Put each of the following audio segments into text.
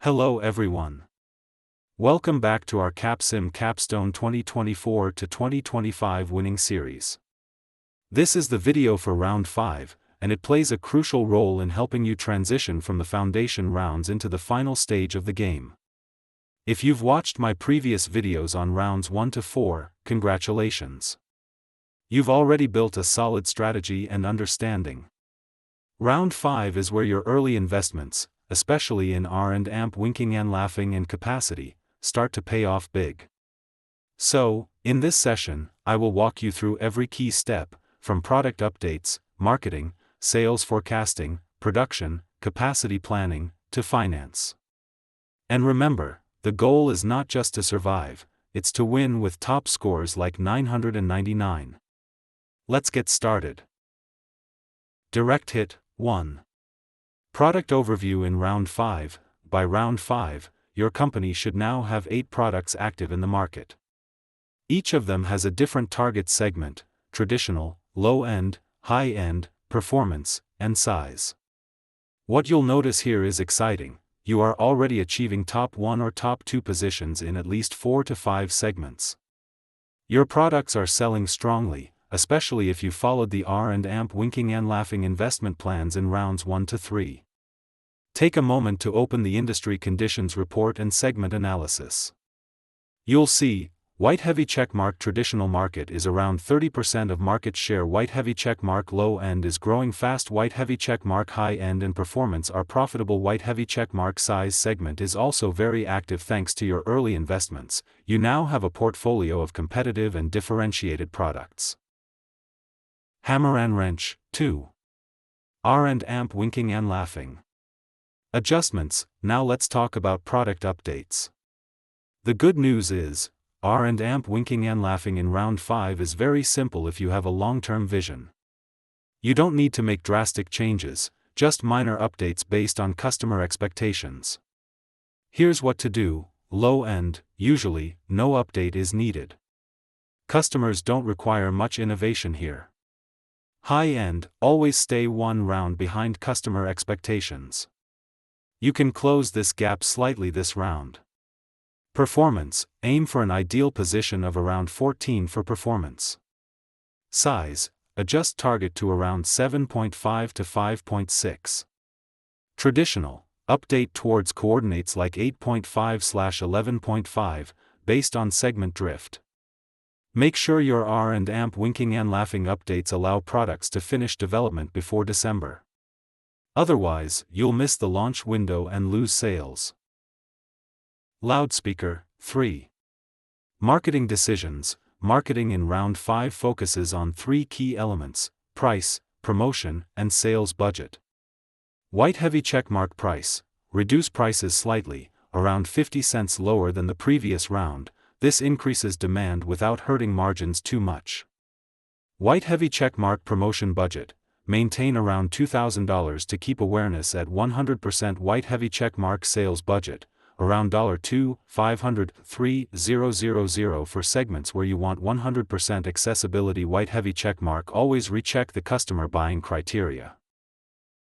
Hello everyone. Welcome back to our CAPSTONE 2024 to 2025 winning series. This is the video for round 5, and it plays a crucial role in helping you transition from the foundation rounds into the final stage of the game. If you've watched my previous videos on rounds 1 to 4, congratulations. You've already built a solid strategy and understanding. Round 5 is where your early investments, especially in R&AMP winking and laughing and capacity, start to pay off big. So, in this session, I will walk you through every key step, from product updates, marketing, sales forecasting, production, capacity planning, to finance. And remember, the goal is not just to survive, it's to win with top scores like 999. Let's get started. Direct hit 1. Product overview in round 5. By round 5, your company should now have 8 products active in the market. Each of them has a different target segment: traditional, low-end, high-end, performance, and size. What you'll notice here is exciting: you are already achieving top 1 or top 2 positions in at least 4 to 5 segments. Your products are selling strongly, especially if you followed the R&AMP winking and laughing investment plans in rounds 1 to 3. Take a moment to open the industry conditions report and segment analysis. You'll see, white heavy checkmark traditional market is around 30% of market share, white heavy checkmark low end is growing fast, white heavy checkmark high end and performance are profitable, white heavy checkmark size segment is also very active. Thanks to your early investments, you now have a portfolio of competitive and differentiated products. Hammer and wrench 2. R&AMP winking and laughing. Adjustments. Now let's talk about product updates. The good news is, R&AMP winking and laughing in round 5 is very simple if you have a long-term vision. You don't need to make drastic changes, just minor updates based on customer expectations. Here's what to do. Low end, usually, no update is needed. Customers don't require much innovation here. High end, always stay one round behind customer expectations. You can close this gap slightly this round. Performance, aim for an ideal position of around 14 for performance. Size, adjust target to around 7.5 to 5.6. Traditional, update towards coordinates like 8.5/11.5, based on segment drift. Make sure your R&AMP winking and laughing updates allow products to finish development before December. Otherwise, you'll miss the launch window and lose sales. Loudspeaker 3. Marketing decisions. Marketing in round 5 focuses on 3 key elements: price, promotion, and sales budget. White heavy checkmark price. Reduce prices slightly, around 50 cents lower than the previous round. This increases demand without hurting margins too much. White heavy checkmark promotion budget. Maintain around $2,000 to keep awareness at 100%. White heavy checkmark sales budget, around $2,500-$3,000 for segments where you want 100% accessibility. White heavy checkmark. Always recheck the customer buying criteria.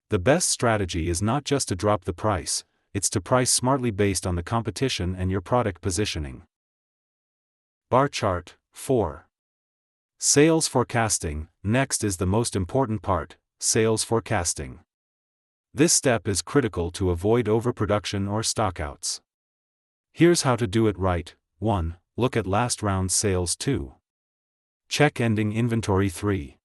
The best strategy is not just to drop the price, it's to price smartly based on the competition and your product positioning. Bar chart 4. Sales forecasting. Next is the most important part: sales forecasting. This step is critical to avoid overproduction or stockouts. Here's how to do it right. 1. Look at last round's sales. 2. Check ending inventory. 3.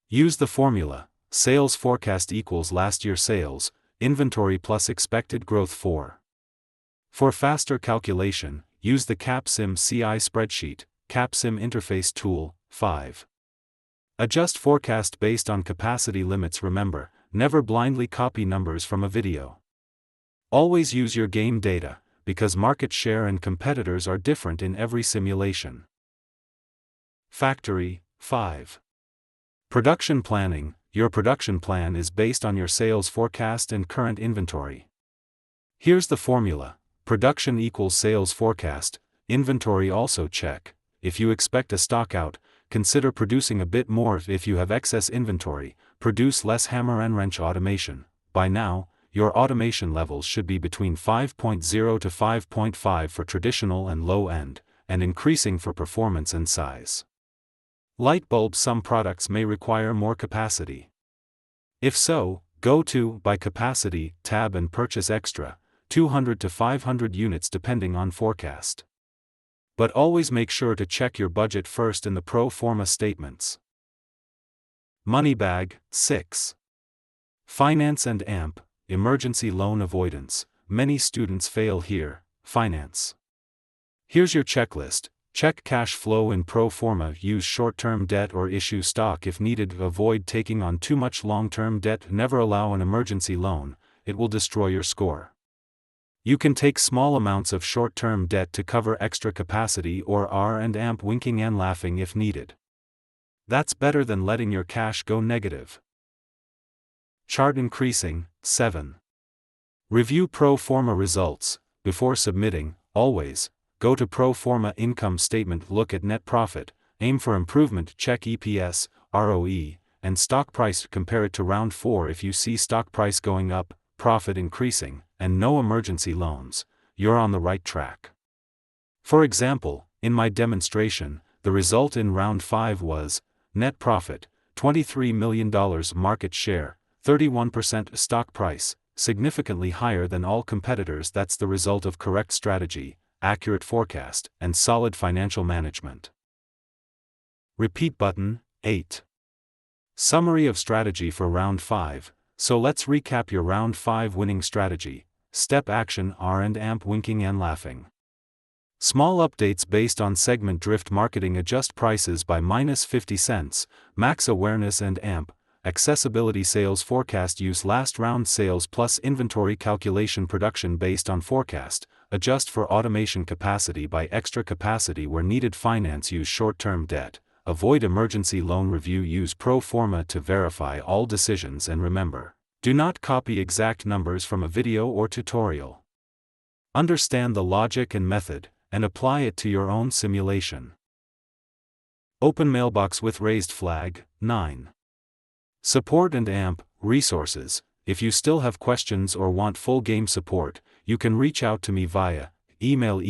Use the formula: sales forecast equals last year sales, inventory plus expected growth. 4. For faster calculation, use the Capsim CI spreadsheet, Capsim interface tool. 5. Adjust forecast based on capacity limits. Remember, never blindly copy numbers from a video. Always use your game data, because market share and competitors are different in every simulation. Factory 5. Production planning. Your production plan is based on your sales forecast and current inventory. Here's the formula: production equals sales forecast, inventory also check. If you expect a stockout, consider producing a bit more. If you have excess inventory, produce less. Hammer and wrench automation. By now, your automation levels should be between 5.0 to 5.5 for traditional and low end, and increasing for performance and size. Light bulbs. Some products may require more capacity. If so, go to By Capacity tab and purchase extra, 200 to 500 units depending on forecast. But always make sure to check your budget first in the pro forma statements. Money bag. 6. Finance and AMP, emergency loan avoidance. Many students fail here. Finance. Here's your checklist. Check cash flow in pro forma. Use short-term debt or issue stock if needed. Avoid taking on too much long-term debt. Never allow an emergency loan, it will destroy your score. You can take small amounts of short-term debt to cover extra capacity or R&AMP winking and laughing if needed. That's better than letting your cash go negative. Chart increasing. 7. Review pro forma results. Before submitting, always, go to pro forma income statement. Look at net profit, aim for improvement. Check EPS, ROE, and stock price. Compare it to round 4. If you see stock price going up, profit increasing, and no emergency loans, you're on the right track. For example, in my demonstration, the result in round 5 was net profit, $23 million, market share, 31%, stock price, significantly higher than all competitors. That's the result of correct strategy, accurate forecast, and solid financial management. Repeat button. 8. Summary of strategy for round 5. So let's recap your round 5 winning strategy. Step action: R&AMP winking and laughing. Small updates based on segment drift. Marketing: adjust prices by -50 cents, max awareness and AMP. Accessibility: sales forecast. Use last round sales plus inventory calculation. Production based on forecast. Adjust for automation capacity by extra capacity where needed. Finance: use short-term debt. Avoid emergency loan. Review: use pro forma to verify all decisions. And remember, do not copy exact numbers from a video or tutorial. Understand the logic and method, and apply it to your own simulation. Open mailbox with raised flag. 9. Support and AMP resources. If you still have questions or want full game support, you can reach out to me via email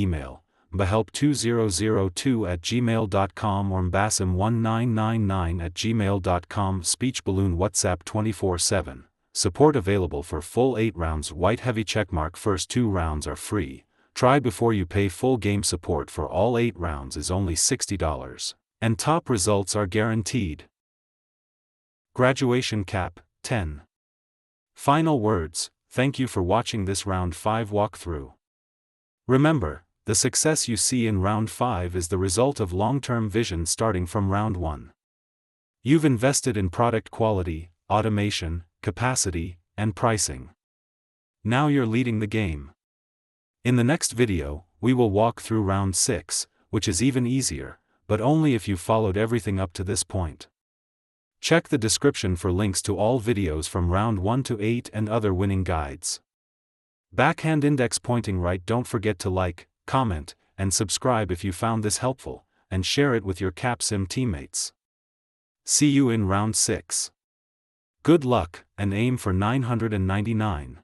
mbahelp2002@gmail.com or mbasim1999@gmail.com. Speech balloon WhatsApp 24/7. Support available for full 8 rounds. White heavy checkmark. First 2 rounds are free. Try before you pay. Full game support for all 8 rounds is only $60. And top results are guaranteed. Graduation cap. 10. Final words: thank you for watching this round 5 walkthrough. Remember, the success you see in round 5 is the result of long-term vision starting from round 1. You've invested in product quality, automation, capacity, and pricing. Now you're leading the game. In the next video, we will walk through round 6, which is even easier, but only if you followed everything up to this point. Check the description for links to all videos from round 1 to 8 and other winning guides. Backhand index pointing right. Don't forget to like, comment, and subscribe if you found this helpful, and share it with your CAPSIM teammates. See you in round 6. Good luck, and aim for 999.